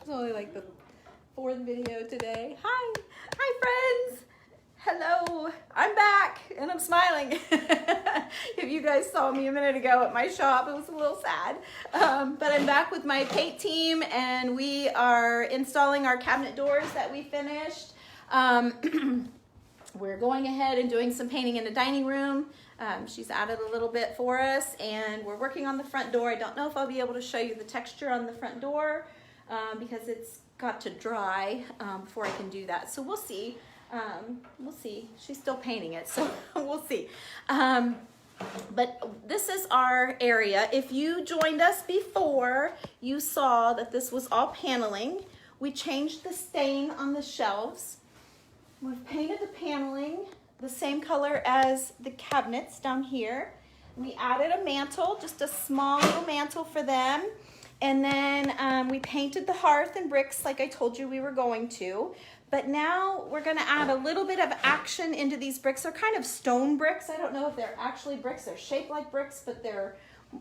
It's only like the fourth video today. Hi friends. Hello, I'm back and I'm smiling. If you guys saw me a minute ago at my shop, it was a little sad. But I'm back with my paint team and we are installing our cabinet doors that we finished. We're going ahead and doing some painting in the dining room. She's added a little bit for us and we're working on the front door. I don't know if I'll be able to show you the texture on the front door because it's got to dry before I can do that. So we'll see. We'll see. She's still painting it, so we'll see. But this is our area. If you joined us before, you saw that this was all paneling. We changed the stain on the shelves. We've painted the paneling the same color as the cabinets down here. We added a mantle, just a small little mantle for them. And then we painted the hearth and bricks like I told you we were going to. But now we're gonna add a little bit of action into these bricks. They're kind of stone bricks. I don't know if they're actually bricks. They're shaped like bricks, but they're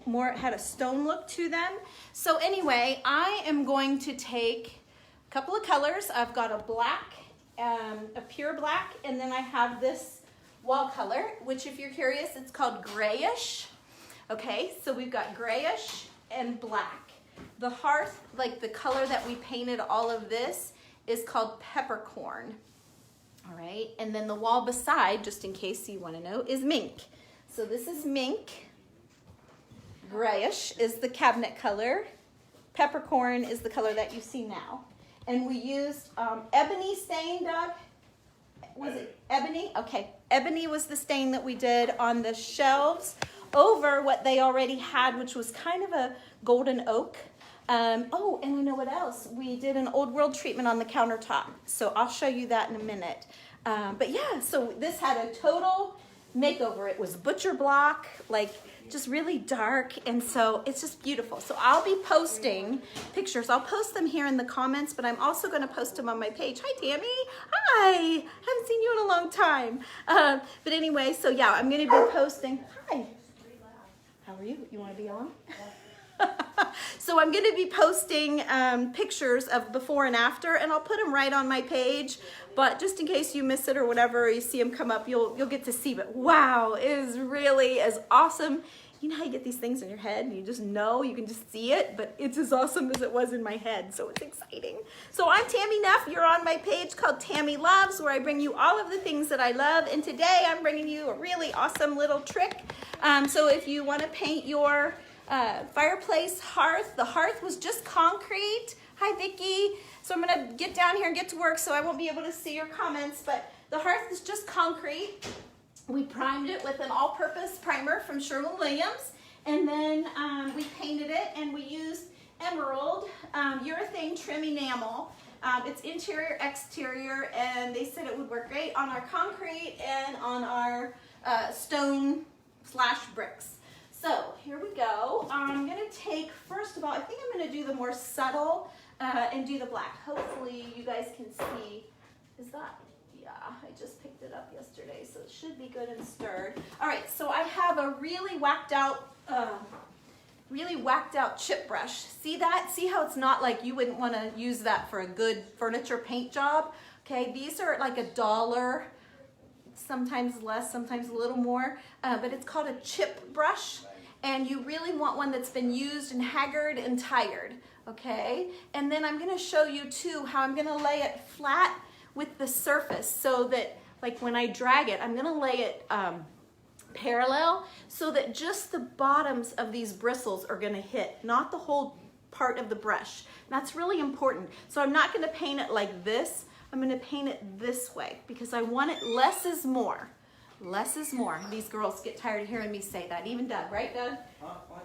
more, had a stone look to them. So anyway, I am going to take a couple of colors. I've got a black, a pure black, and then I have this wall color, which if you're curious, it's called grayish. Okay, so we've got grayish and black. The hearth, like the color that we painted all of this, is called peppercorn. All right, and then the wall beside, just in case you want to know, is mink. So this is mink. Grayish is the cabinet color. Peppercorn is the color that you see now. And we used ebony stain, Doug. Was it ebony? Okay, ebony was the stain that we did on the shelves over what they already had, which was kind of a golden oak. Oh, and I know what else. We did an old world treatment on the countertop. So I'll show you that in a minute. But yeah, so this had a total makeover. It was butcher block, like just really dark. And so it's just beautiful. So I'll be posting pictures. I'll post them here in the comments, but I'm also going to post them on my page. Hi, Tammy. Hi. Haven't seen you in a long time. But anyway, so yeah, I'm going to be posting. Hi. How are you? You want to be on? So I'm going to be posting pictures of before and after, and I'll put them right on my page. But just in case you miss it or whatever, or you see them come up, you'll get to see. But wow, it is really as awesome. You know how you get these things in your head and you just know, you can just see it, but it's as awesome as it was in my head. So it's exciting. So I'm Tammy Neff. You're on my page called Tammy Loves, where I bring you all of the things that I love. And today I'm bringing you a really awesome little trick. So if you want to paint your fireplace hearth. The hearth was just concrete. Hi, Vicki. So I'm going to get down here and get to work, so I won't be able to see your comments, but the hearth is just concrete. We primed it with an all-purpose primer from Sherwin-Williams, and then we painted it, and we used emerald urethane trim enamel. It's interior, exterior, and they said it would work great on our concrete and on our stone/bricks. So here we go. I'm going to take, first of all, I think I'm going to do the more subtle and do the black. Hopefully you guys can see. Is that? Yeah, I just picked it up yesterday, so it should be good and stirred. All right, so I have a really whacked out chip brush. See that? See how it's not like you wouldn't want to use that for a good furniture paint job? Okay, these are like $1. Sometimes less, sometimes a little more, but it's called a chip brush, and you really want one that's been used and haggard and tired, okay? And then I'm gonna show you too how I'm gonna lay it flat with the surface so that, like when I drag it, I'm gonna lay it parallel so that just the bottoms of these bristles are gonna hit, not the whole part of the brush. That's really important. So I'm not gonna paint it like this. I'm going to paint it this way because I want it less is more. Less is more. These girls get tired of hearing me say that. Even Doug, right, Doug?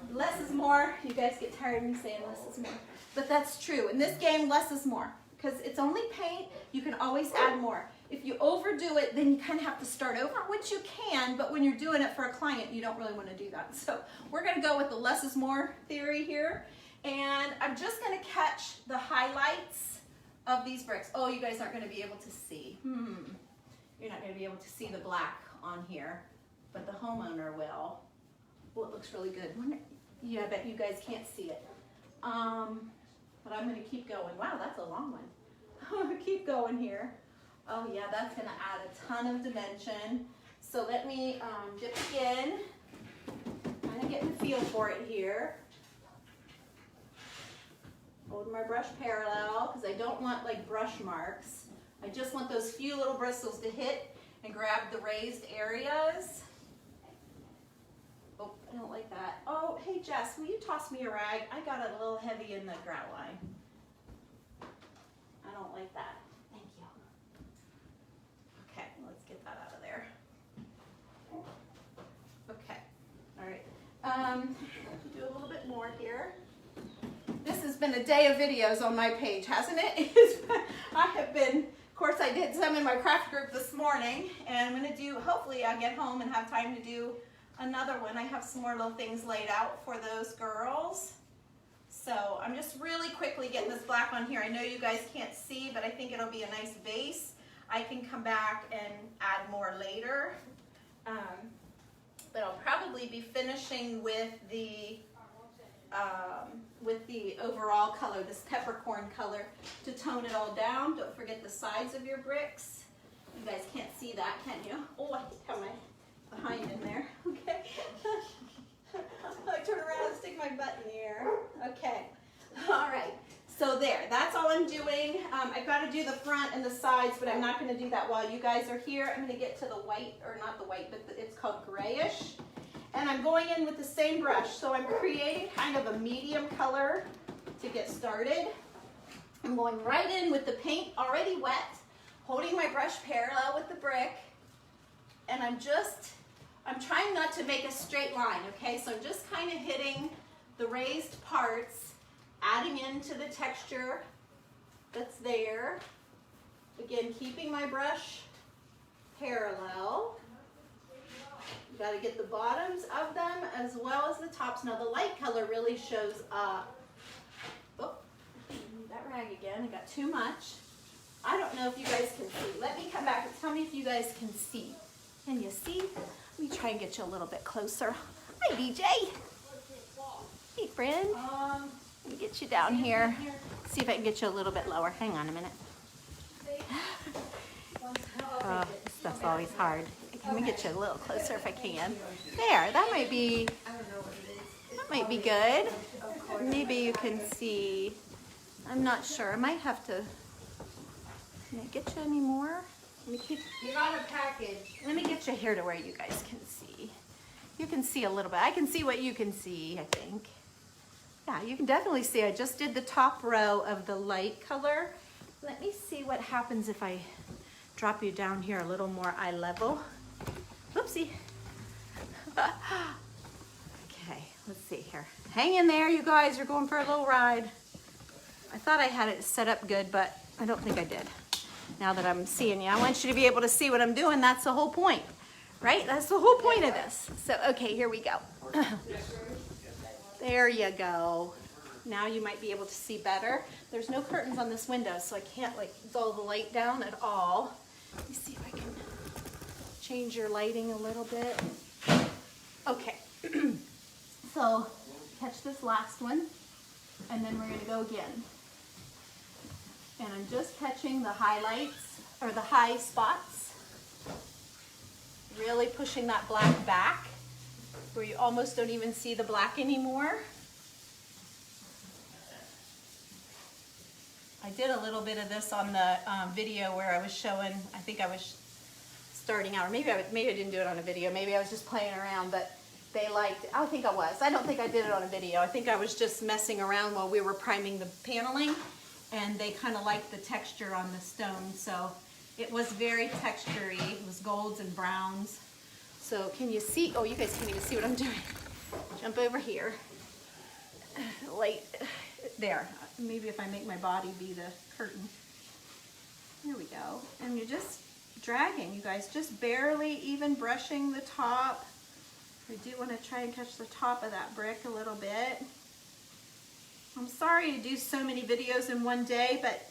Less is more. You guys get tired of me saying less is more. But that's true. In this game, less is more because it's only paint. You can always add more. If you overdo it, then you kind of have to start over, which you can, but when you're doing it for a client, you don't really want to do that. So we're going to go with the less is more theory here. And I'm just going to catch the highlights of these bricks. Oh, you guys aren't going to be able to see. You're not going to be able to see the black on here, but the homeowner will. Well, it looks really good. Yeah, I bet you guys can't see it. but I'm gonna keep going. Wow, that's a long one. I'm gonna keep going here. Oh yeah, that's gonna add a ton of dimension. So let me dip again, kind of getting a feel for it here. Hold my brush parallel, because I don't want like brush marks. I just want those few little bristles to hit and grab the raised areas. Oh, I don't like that. Oh, hey Jess, will you toss me a rag? I got it a little heavy in the grout line. I don't like that. Thank you. Okay, let's get that out of there. Okay, all right. Do a little bit more here. This has been a day of videos on my page, hasn't it? I have been, of course I did some in my craft group this morning, and I'm gonna do, hopefully I'll get home and have time to do another one. I have some more little things laid out for those girls. So I'm just really quickly getting this black on here. I know you guys can't see, but I think it'll be a nice base. I can come back and add more later. But I'll probably be finishing with the overall color, this peppercorn color, to tone it all down. Don't forget the sides of your bricks. You guys can't see that, can you? Oh, I have my behind in there. Okay. I turn around and stick my butt in the air. Okay. All right. So there, that's all I'm doing. I've got to do the front and the sides, but I'm not going to do that while you guys are here. I'm going to get to the white, or not the white, but it's called grayish. And I'm going in with the same brush. So I'm creating kind of a medium color to get started. I'm going right in with the paint already wet, holding my brush parallel with the brick. And I'm trying not to make a straight line, okay? So I'm just kind of hitting the raised parts, adding into the texture that's there. Again, keeping my brush parallel. You gotta get the bottoms of them as well as the tops. Now the light color really shows up. Oh, that rag again, I got too much. I don't know if you guys can see. Let me come back and tell me if you guys can see. Can you see? Let me try and get you a little bit closer. Hi, BJ. Hey, friend. Let me get you down here. See if I can get you a little bit lower. Hang on a minute. Oh, this stuff's always hard. Let me get you a little closer if I can. There, that might be good. Maybe you can see. I'm not sure. I might have to. Can I get you any more? You're on a package. Let me get you here to where you guys can see. You can see a little bit. I can see what you can see, I think. Yeah, you can definitely see. I just did the top row of the light color. Let me see what happens if I drop you down here a little more eye level. Whoopsie. Okay, let's see here. Hang in there, you guys. You're going for a little ride. I thought I had it set up good, but I don't think I did. Now that I'm seeing you, I want you to be able to see what I'm doing. That's the whole point, right? That's the whole point of this. So, okay, here we go. There you go. Now you might be able to see better. There's no curtains on this window, so I can't like dull the light down at all. Let me see if I can change your lighting a little bit. Okay. So, catch this last one, and then we're gonna go again. And I'm just catching the highlights, or the high spots. Really pushing that black back, where you almost don't even see the black anymore. I did a little bit of this on the video where I was showing, I think I was starting out, or maybe I didn't do it on a video, maybe I was just playing around, but they liked, I think I was. I don't think I did it on a video. I think I was just messing around while we were priming the paneling, and they kind of liked the texture on the stone, so it was very textury. It was golds and browns. So can you see? Oh, you guys can't even see what I'm doing. Jump over here. Light there. Maybe if I make my body be the curtain. Here we go. And you're just dragging, you guys, just barely even brushing the top. I do want to try and catch the top of that brick a little bit. I'm sorry to do so many videos in one day, but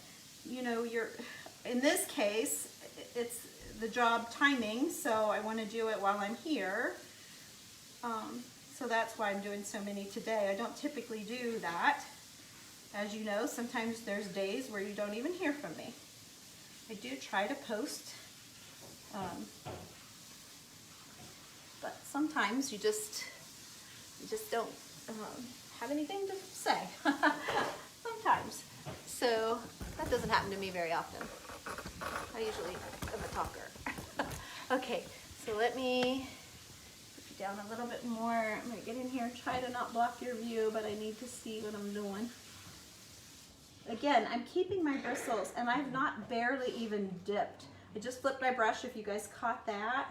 you know, in this case, it's the job timing, so I want to do it while I'm here. So that's why I'm doing so many today. I don't typically do that. as you know, sometimes there's days where you don't even hear from me. I do try to post, but sometimes you just don't have anything to say. Sometimes. So that doesn't happen to me very often. I usually am a talker. Okay, so let me put you down a little bit more. I'm gonna get in here and try to not block your view, but I need to see what I'm doing. Again, I'm keeping my bristles, and I've not barely even dipped. I just flipped my brush, if you guys caught that.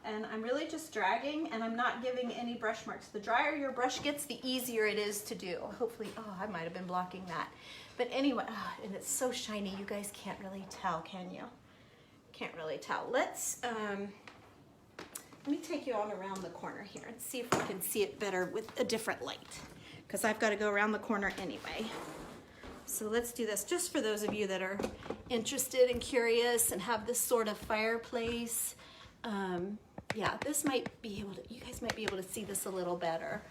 And I'm really just dragging, and I'm not giving any brush marks. The drier your brush gets, the easier it is to do. Hopefully, oh, I might have been blocking that. But anyway, and it's so shiny, you guys can't really tell, can you? Can't really tell. Let's, let me take you on around the corner here and see if we can see it better with a different light, because I've got to go around the corner anyway. So let's do this just for those of you that are interested and curious and have this sort of fireplace. Yeah, this might be able to, you guys might be able to see this a little better.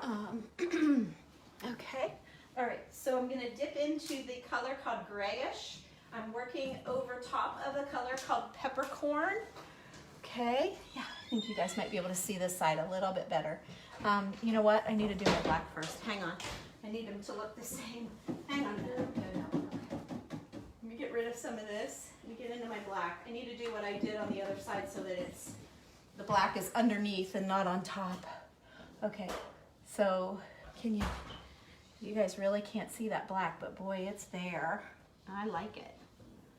Okay, all right, so I'm gonna dip into the color called grayish. I'm working over top of a color called peppercorn. Okay, yeah, I think you guys might be able to see this side a little bit better. You know what, I need to do my black first, hang on. I need them to look the same. Hang on a minute. Let me get rid of some of this. Let me get into my black. I need to do what I did on the other side so that it's, the black is underneath and not on top. Okay, so can you guys really can't see that black, but boy, it's there. I like it.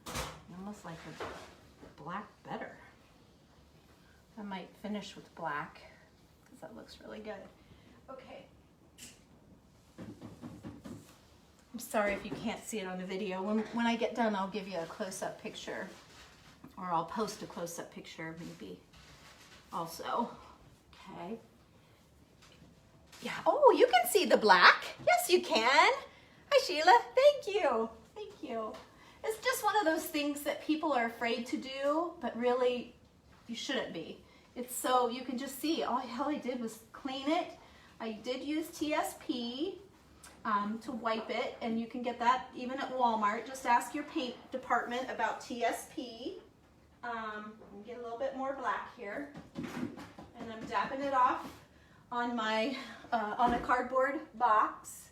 I almost like the black better. I might finish with black because that looks really good. Okay. I'm sorry if you can't see it on the video. When I get done, I'll give you a close-up picture, or I'll post a close-up picture maybe also. Okay. Yeah, oh, you can see the black. Yes, you can. Hi, Sheila. Thank you. Thank you. It's just one of those things that people are afraid to do, but really you shouldn't be. It's so you can just see. All I did was clean it. I did use TSP. To wipe it, and you can get that even at Walmart. Just ask your paint department about TSP. Get a little bit more black here, and I'm dapping it off on my on a cardboard box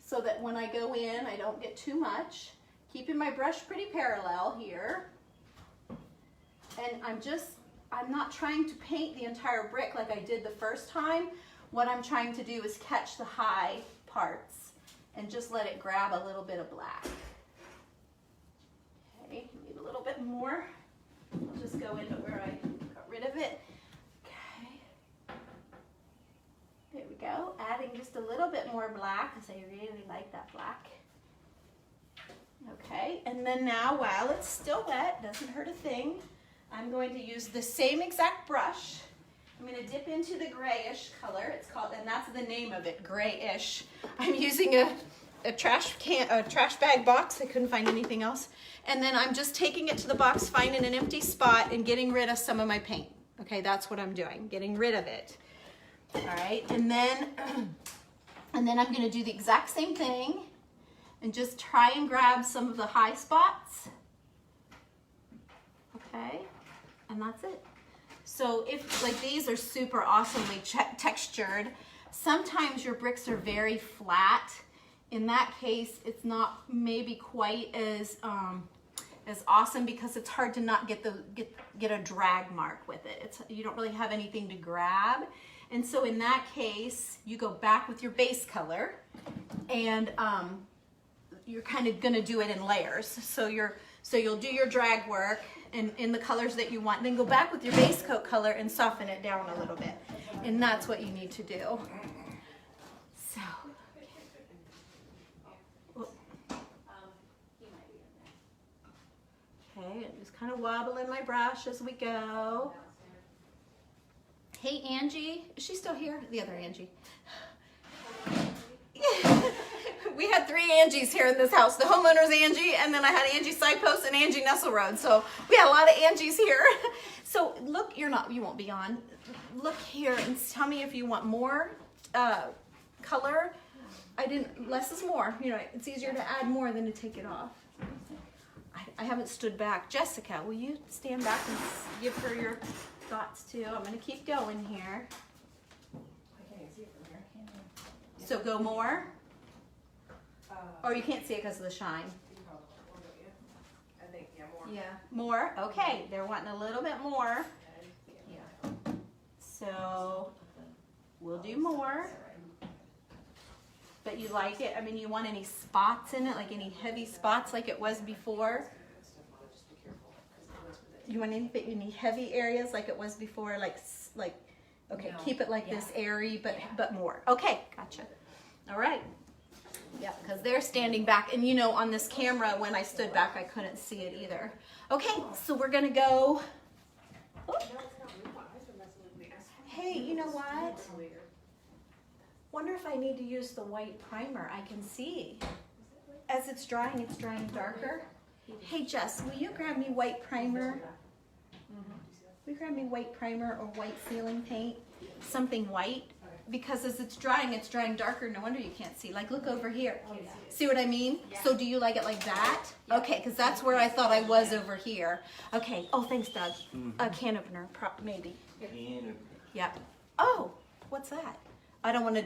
so that when I go in, I don't get too much. Keeping my brush pretty parallel here, and I'm not trying to paint the entire brick like I did the first time. What I'm trying to do is catch the high parts and just let it grab a little bit of black. Okay, need a little bit more. I'll just go into where I got rid of it. Okay, there we go. Adding just a little bit more black because I really like that black. Okay, and then now while it's still wet, doesn't hurt a thing, I'm going to use the same exact brush. I'm going to dip into the grayish color. It's called, and that's the name of it, grayish. I'm using a trash bag box. I couldn't find anything else. And then I'm just taking it to the box, finding an empty spot, and getting rid of some of my paint. Okay, that's what I'm doing, getting rid of it. All right, and then I'm going to do the exact same thing and just try and grab some of the high spots. Okay, and that's it. So if, like, these are super awesomely textured, sometimes your bricks are very flat. In that case, it's not maybe quite as awesome because it's hard to not get a drag mark with it. You don't really have anything to grab. And so in that case, you go back with your base color, and you're kind of gonna do it in layers. So you'll do your drag work in the colors that you want, then go back with your base coat color and soften it down a little bit. And that's what you need to do. So, okay, I'm just kind of wobbling my brush as we go. Hey, Angie, is she still here? The other Angie. We had 3 Angies here in this house. The homeowner's Angie, and then I had Angie Sidepost and Angie Nestle Road. So we had a lot of Angies here. So look, you won't be on. Look here and tell me if you want more color. less is more. You know, it's easier to add more than to take it off. I haven't stood back. Jessica, will you stand back and give her your thoughts too? I'm gonna keep going here. So go more? Or you can't see it because of the shine? I think, yeah, more. Yeah. More? Okay, they're wanting a little bit more. Yeah. So we'll do more. But you like it? I mean, you want any spots in it, like any heavy spots like it was before? You want any heavy areas like it was before? Like okay, no. Keep it like this airy, but more. Okay, gotcha. All right. Yeah, because they're standing back, and you know, on this camera, when I stood back, I couldn't see it either. Okay, so we're gonna go. Oh. Hey, you know what? Wonder if I need to use the white primer. I can see. As it's drying darker. Hey, Jess, will you grab me white primer? Will you grab me white primer or white ceiling paint? Something white. Because as it's drying darker. No wonder you can't see. Like, look over here. See what I mean? Yeah. So do you like it like that? Yeah. Okay, because that's where I thought I was over here. Okay. Oh, thanks, Doug. A can opener, maybe. Yeah. Oh, what's that? I don't want to.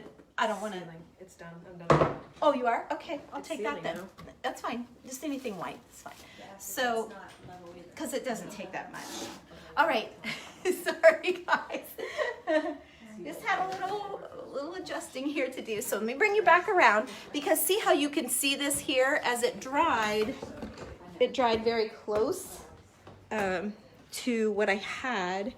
It's done. I'm done. Oh, you are? Okay, I'll take that then. That's fine. Just anything white. It's fine. Yeah, so, because it doesn't take that much. All right. Sorry, guys. Just had a little adjusting here to do. So let me bring you back around, because see how you can see this here as it dried. It dried very close to what I had,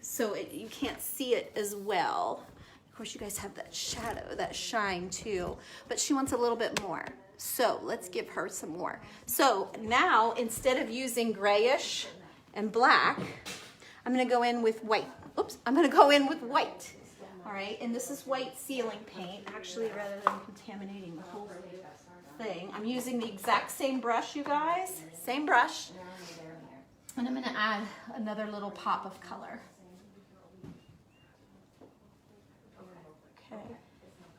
so you can't see it as well. Of course, you guys have that shadow, that shine too, but she wants a little bit more. So let's give her some more. So now, instead of using grayish and black, I'm gonna go in with white. Oops, I'm gonna go in with white. All right, and this is white ceiling paint, actually, rather than contaminating the whole thing. I'm using the exact same brush, you guys, same brush. And I'm gonna add another little pop of color. Okay,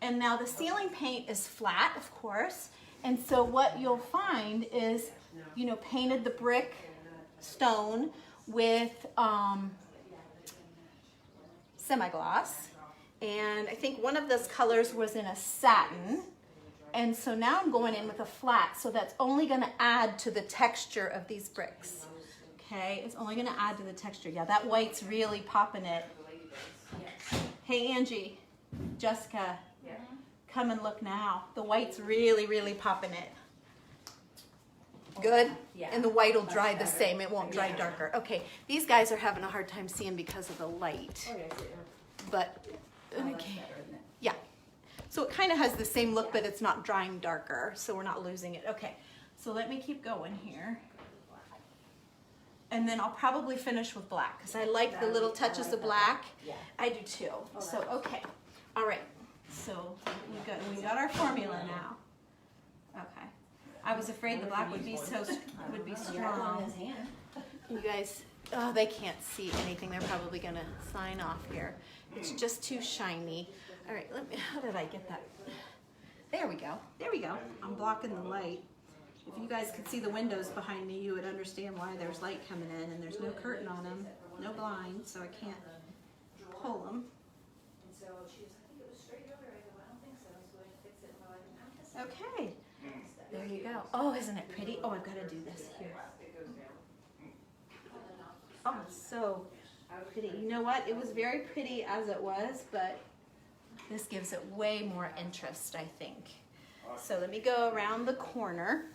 and now the ceiling paint is flat, of course, and so what you'll find is, you know, painted the brick stone with semi-gloss, and I think one of those colors was in a satin, and so now I'm going in with a flat, so that's only going to add to the texture of these bricks. Okay, it's only going to add to the texture. Yeah, that white's really popping it. Hey, Angie, Jessica, come and look now. The white's really popping it. Good? Yeah. And the white will dry the same. It won't dry darker. Okay, these guys are having a hard time seeing because of the light. But, okay. Yeah. So it kind of has the same look, but it's not drying darker, so we're not losing it. Okay, so let me keep going here. And then I'll probably finish with black, because I like the little touches of black. I do too. So, okay. All right. So we got our formula now. Okay. I was afraid the black would be strong. You guys, oh, they can't see anything. They're probably gonna sign off here. It's just too shiny. All right, how did I get that? There we go. There we go. I'm blocking the light. If you guys could see the windows behind me, you would understand why there's light coming in, and there's no curtain on them, no blinds, so I can't pull them. Okay. There you go. Oh, isn't it pretty? Oh, I've got to do this here. Oh, so pretty. You know what? It was very pretty as it was, but this gives it way more interest, I think. So let me go around the corner.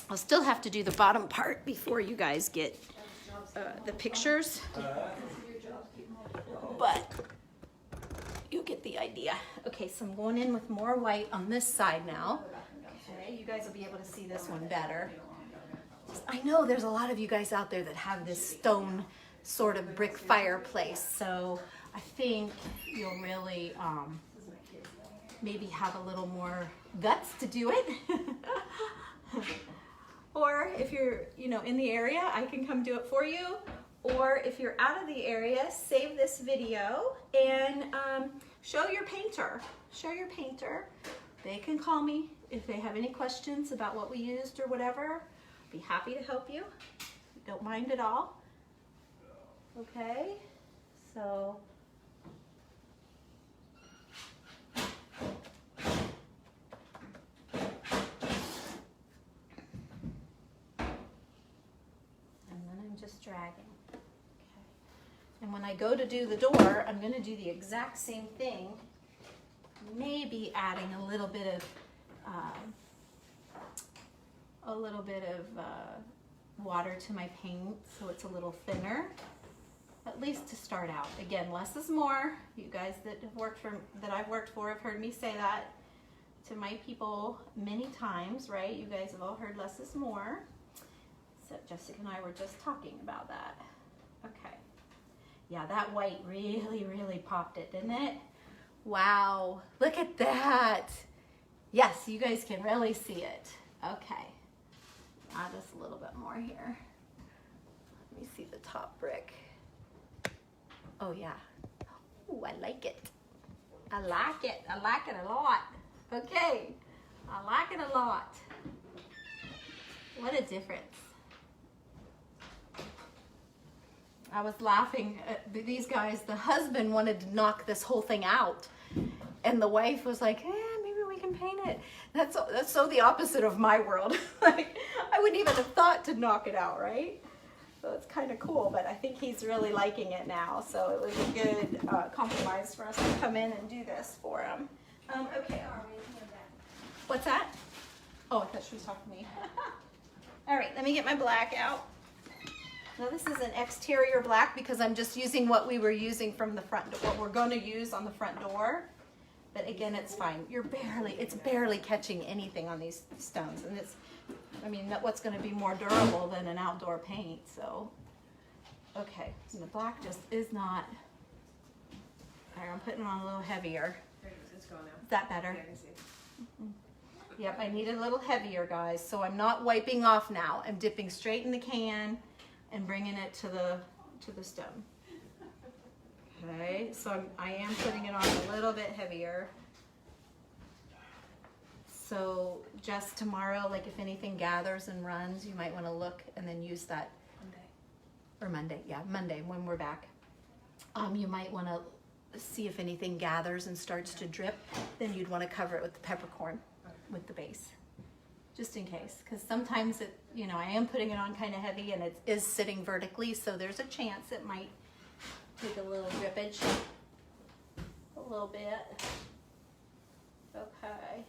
I'll still have to do the bottom part before you guys get the pictures. But you get the idea. Okay, so I'm going in with more white on this side now. Okay, you guys will be able to see this one better. I know there's a lot of you guys out there that have this stone sort of brick fireplace, so I think you'll really maybe have a little more guts to do it. Or if you're, in the area, I can come do it for you. Or if you're out of the area, save this video and show your painter. Show your painter they can call me if they have any questions about what we used or whatever. Be happy to help you. Don't mind at all. Okay, so just dragging. Okay. And when I go to do the door, I'm going to do the exact same thing. Maybe adding a little bit of water to my paint so it's a little thinner, at least to start out. Again, less is more. You guys that I've worked for have heard me say that to my people many times, right? You guys have all heard less is more. So Jessica and I were just talking about that. Okay. Yeah, that white really, really popped it, didn't it? Wow, look at that. Yes, you guys can really see it. Okay. Add just a little bit more here. Let me see the top brick. Oh yeah. Oh, I like it. I like it. I like it a lot. Okay. I like it a lot. What a difference. I was laughing at these guys. The husband wanted to knock this whole thing out, and the wife was like, maybe we can paint it. That's so the opposite of my world. Like, I wouldn't even have thought to knock it out, right? So it's kind of cool, but I think he's really liking it now, so it was a good compromise for us to come in and do this for him. Okay. What's that? Oh, I thought she was talking to me. All right, let me get my black out. Now this is an exterior black because I'm just using what we were using from the front door, what we're going to use on the front door. But again, it's fine. It's barely catching anything on these stones. And what's going to be more durable than an outdoor paint, so. Okay, and the black just is not. All right, I'm putting it on a little heavier. It's gone now. Is that better? Yeah, I can see it. Yep, I need it a little heavier, guys. So I'm not wiping off now. I'm dipping straight in the can and bringing it to the stone. Okay, so I am putting it on a little bit heavier. So just tomorrow, like if anything gathers and runs, you might want to look and then use that. Monday when we're back. You might want to see if anything gathers and starts to drip, then you'd want to cover it with the peppercorn with the base. Just in case, because sometimes I am putting it on kind of heavy and it is sitting vertically, so there's a chance it might take a little drippage, a little bit. Okay,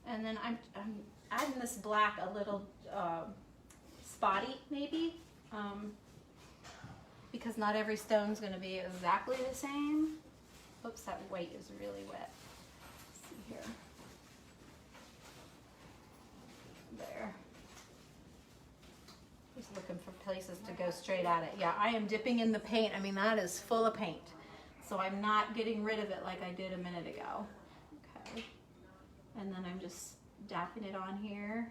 and then I'm adding this black a little spotty maybe, because not every stone's going to be exactly the same. Oops, that white is really wet. Let's see here. There. Just looking for places to go straight at it. Yeah, I am dipping in the paint. I mean, that is full of paint. So I'm not getting rid of it like I did a minute ago. Okay. And then I'm just dapping it on here.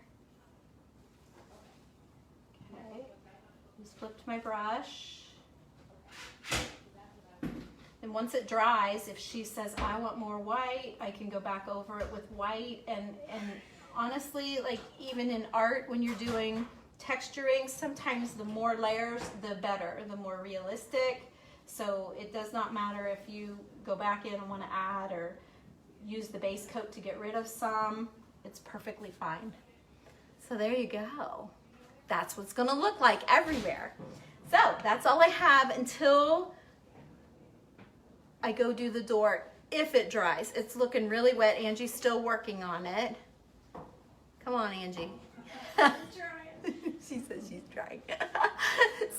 Okay. Just flipped my brush. And once it dries, if she says, I want more white, I can go back over it with white. And honestly, like even in art, when you're doing texturing, sometimes the more layers, the better, the more realistic. So it does not matter if you go back in and want to add or use the base coat to get rid of some. It's perfectly fine. So there you go. That's what's going to look like everywhere. So that's all I have until I go do the door, if it dries. It's looking really wet. Angie's still working on it. Come on, Angie. She says she's trying.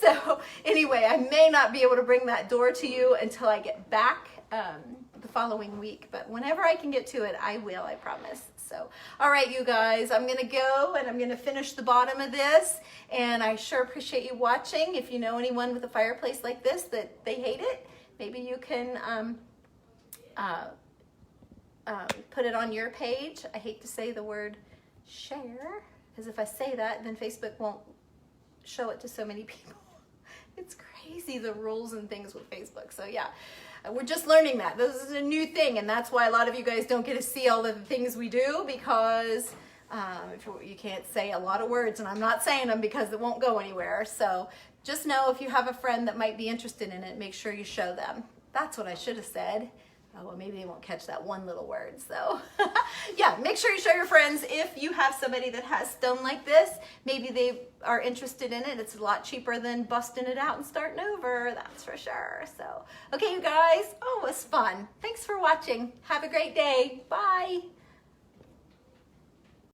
So anyway, I may not be able to bring that door to you until I get back the following week, but whenever I can get to it, I will, I promise. So, all right, you guys, I'm going to go and I'm going to finish the bottom of this, and I sure appreciate you watching. If you know anyone with a fireplace like this that they hate it, maybe you can put it on your page. I hate to say the word share, because if I say that, then Facebook won't show it to so many people. It's crazy, the rules and things with Facebook. So yeah. We're just learning that. This is a new thing, and that's why a lot of you guys don't get to see all of the things we do, because you can't say a lot of words, and I'm not saying them because it won't go anywhere. So just know if you have a friend that might be interested in it, make sure you show them. That's what I should have said. Oh, well, maybe they won't catch that one little word. So yeah, make sure you show your friends if you have somebody that has stone like this. Maybe they are interested in it. It's a lot cheaper than busting it out and starting over. That's for sure. So, okay, you guys. Oh, it was fun. Thanks for watching. Have a great day. Bye.